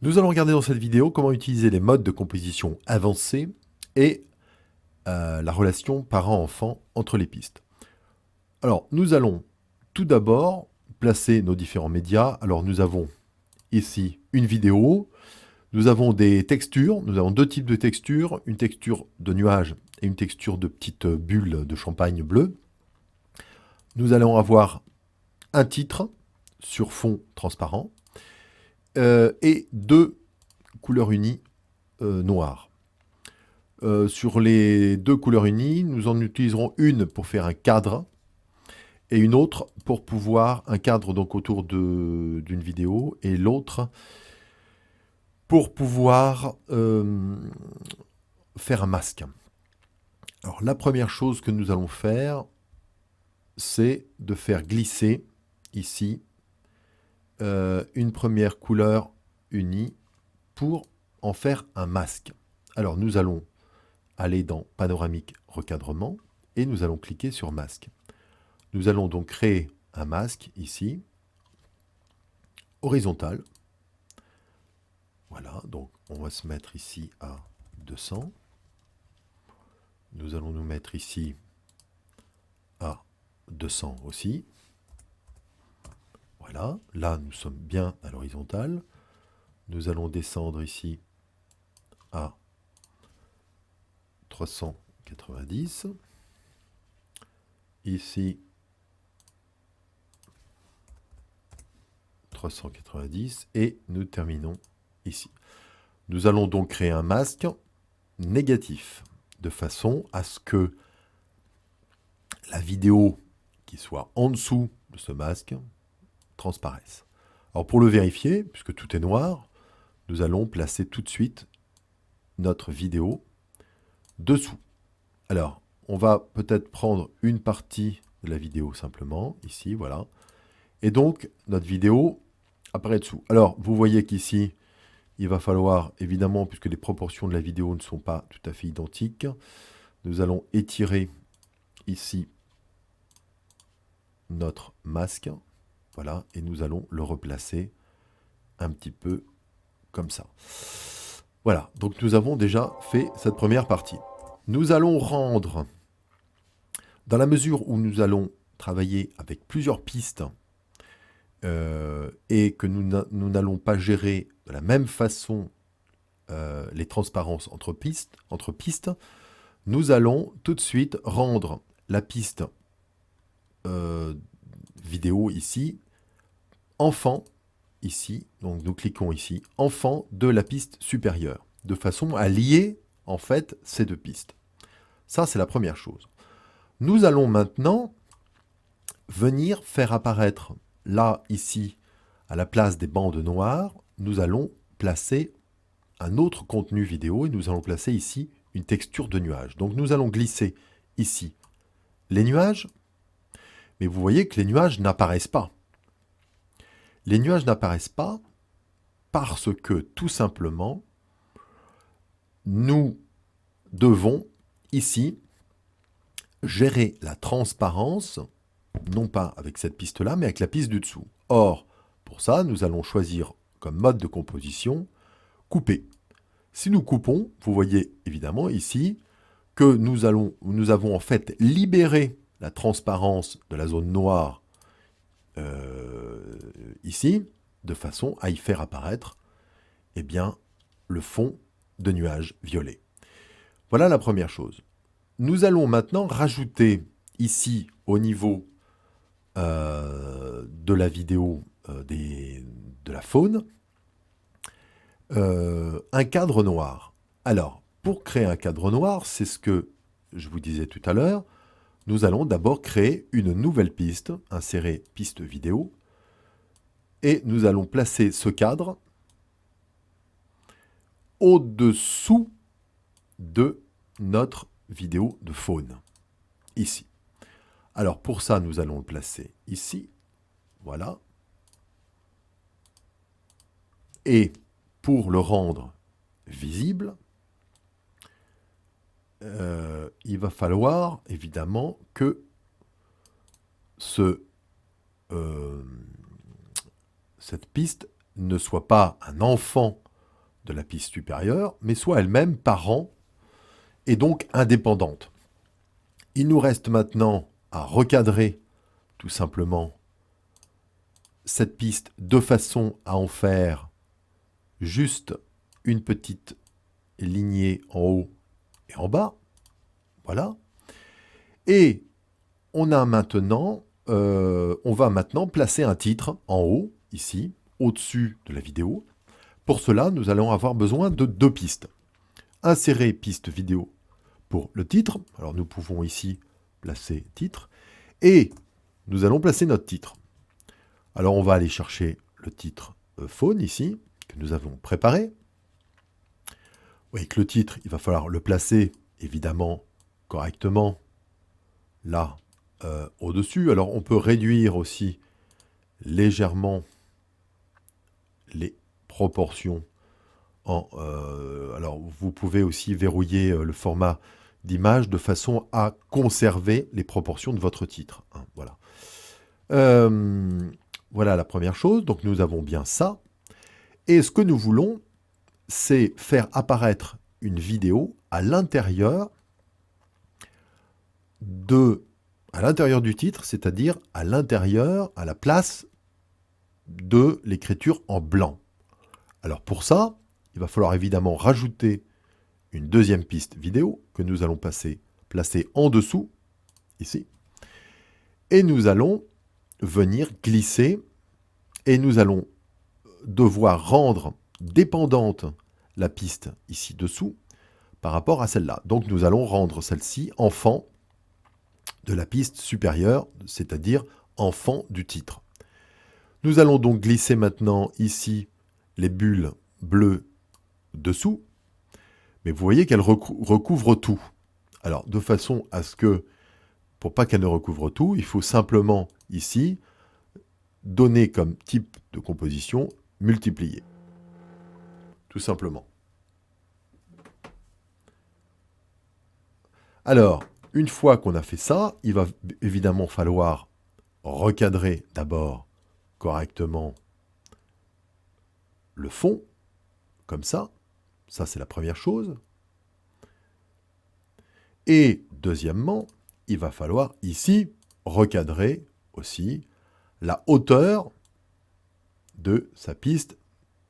Nous allons regarder dans cette vidéo comment utiliser les modes de composition avancés et la relation parent-enfant entre les pistes. Alors, nous allons tout d'abord placer nos différents médias. Alors, nous avons ici une vidéo, nous avons des textures, nous avons deux types de textures, une texture de nuage et une texture de petites bulles de champagne bleu. Nous allons avoir un titre sur fond transparent et deux couleurs unies noires. Sur les deux couleurs unies, nous en utiliserons une pour faire un cadre et une autre pour pouvoir, un cadre donc autour d'une vidéo et l'autre pour pouvoir faire un masque. Alors la première chose que nous allons faire, c'est de faire glisser ici une première couleur unie pour en faire un masque. Alors nous allons aller dans panoramique recadrement et nous allons cliquer sur masque. Nous allons donc créer un masque ici, horizontal. Voilà, donc on va se mettre ici à 200. Nous allons nous mettre ici à 200 aussi. Voilà, là nous sommes bien à l'horizontale. Nous allons descendre ici à 390. Ici, 390 et nous terminons ici. Nous allons donc créer un masque négatif de façon à ce que la vidéo qui soit en dessous de ce masque transparaisse. Alors pour le vérifier, puisque tout est noir, nous allons placer tout de suite notre vidéo dessous. Alors, on va peut-être prendre une partie de la vidéo simplement, ici, voilà. Et donc, notre vidéo apparaît dessous. Alors, vous voyez qu'ici, il va falloir, évidemment, puisque les proportions de la vidéo ne sont pas tout à fait identiques, nous allons étirer ici notre masque. Voilà, et nous allons le replacer un petit peu comme ça. Voilà, donc nous avons déjà fait cette première partie. Nous allons rendre, dans la mesure où nous allons travailler avec plusieurs pistes et que nous n'allons pas gérer de la même façon les transparences entre pistes, nous allons tout de suite rendre la piste vidéo ici, enfant, ici, donc nous cliquons ici, enfant de la piste supérieure, de façon à lier en fait ces deux pistes. Ça, c'est la première chose. Nous allons maintenant venir faire apparaître, là, ici, à la place des bandes noires, nous allons placer un autre contenu vidéo et nous allons placer ici une texture de nuage. Donc nous allons glisser ici les nuages, mais vous voyez que les nuages n'apparaissent pas. Les nuages n'apparaissent pas parce que, tout simplement, nous devons, ici, gérer la transparence, non pas avec cette piste-là, mais avec la piste du dessous. Or, pour ça, nous allons choisir comme mode de composition, couper. Si nous coupons, vous voyez évidemment ici que nous avons en fait libéré la transparence de la zone noire ici, de façon à y faire apparaître eh bien, le fond de nuages violets. Voilà la première chose. Nous allons maintenant rajouter ici, au niveau de la vidéo de la faune, un cadre noir. Alors, pour créer un cadre noir, c'est ce que je vous disais tout à l'heure, nous allons d'abord créer une nouvelle piste, insérer piste vidéo, et nous allons placer ce cadre au-dessous de notre vidéo de faune, ici. Alors pour ça, nous allons le placer ici, voilà. Et pour le rendre visible, il va falloir évidemment que cette piste ne soit pas un enfant de la piste supérieure, mais soit elle-même parent et donc indépendante. Il nous reste maintenant à recadrer tout simplement cette piste de façon à en faire juste une petite lignée en haut et en bas. Voilà. Et on va maintenant placer un titre en haut, ici, au-dessus de la vidéo. Pour cela, nous allons avoir besoin de 2 pistes. Insérer piste vidéo pour le titre. Alors nous pouvons ici placer titre. Et nous allons placer notre titre. Alors on va aller chercher le titre faune ici, que nous avons préparé. Vous voyez que le titre, il va falloir le placer évidemment correctement là au-dessus. Alors on peut réduire aussi légèrement les proportions. Alors vous pouvez aussi verrouiller le format d'image de façon à conserver les proportions de votre titre. Hein, voilà. Voilà la première chose. Donc nous avons bien ça. Et ce que nous voulons, c'est faire apparaître une vidéo à l'intérieur du titre, c'est-à-dire à l'intérieur, à la place de l'écriture en blanc. Alors pour ça, il va falloir évidemment rajouter une deuxième piste vidéo que nous allons placer en dessous, ici. Et nous allons venir glisser et nous allons devoir rendre dépendante la piste ici dessous par rapport à celle-là. Donc nous allons rendre celle-ci enfant de la piste supérieure, c'est-à-dire enfant du titre. Nous allons donc glisser maintenant ici les bulles bleues dessous, mais vous voyez qu'elles recouvrent tout. Alors de façon à ce que, pour pas qu'elles ne recouvrent tout, il faut simplement ici donner comme type de composition multiplier. Tout simplement. Alors, une fois qu'on a fait ça, il va évidemment falloir recadrer d'abord correctement le fond, comme ça. Ça, c'est la première chose. Et deuxièmement, il va falloir ici recadrer aussi la hauteur de sa piste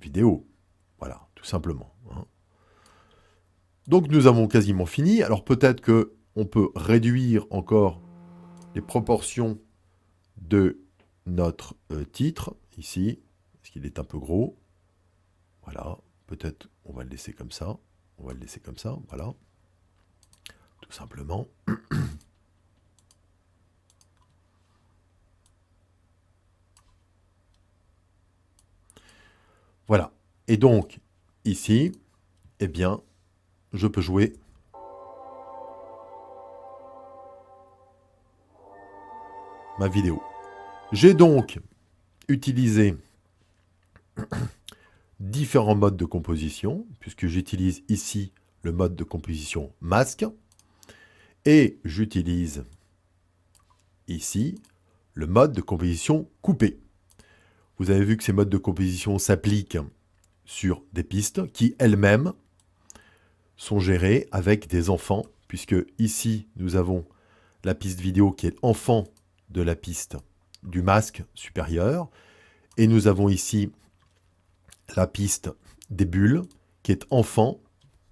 vidéo. Voilà, tout simplement. Hein. Donc nous avons quasiment fini. Alors peut-être qu'on peut réduire encore les proportions de notre titre, ici, parce qu'il est un peu gros. Voilà, peut-être on va le laisser comme ça. On va le laisser comme ça, voilà. Tout simplement. Voilà. Et donc, ici, eh bien, je peux jouer ma vidéo. J'ai donc utilisé différents modes de composition, puisque j'utilise ici le mode de composition masque, et j'utilise ici le mode de composition coupé. Vous avez vu que ces modes de composition s'appliquent sur des pistes qui, elles-mêmes, sont gérées avec des enfants, puisque ici, nous avons la piste vidéo qui est enfant de la piste du masque supérieur, et nous avons ici la piste des bulles qui est enfant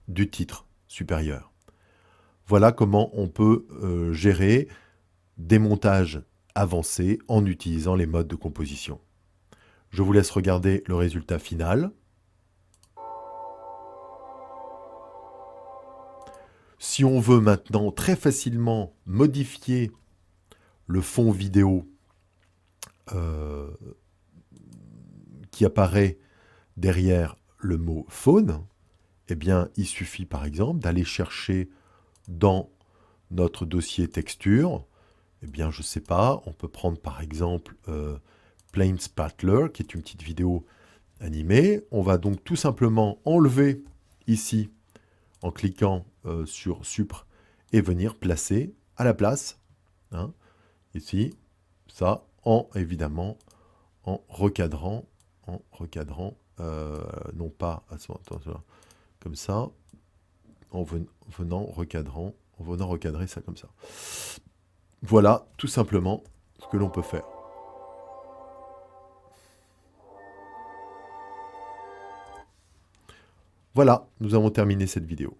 du titre supérieur. Voilà comment on peut gérer des montages avancés en utilisant les modes de composition. Je vous laisse regarder le résultat final. Si on veut maintenant très facilement modifier le fond vidéo qui apparaît derrière le mot faune, eh bien, il suffit par exemple d'aller chercher dans notre dossier texture, eh bien, je ne sais pas, on peut prendre par exemple Plane Spatler, qui est une petite vidéo animée. On va donc tout simplement enlever ici, en cliquant sur Supr, et venir placer à la place, hein, ici, ça, évidemment, en recadrant non pas à ce moment, comme ça, en venant recadrer ça comme ça. Voilà tout simplement ce que l'on peut faire. Voilà, nous avons terminé cette vidéo.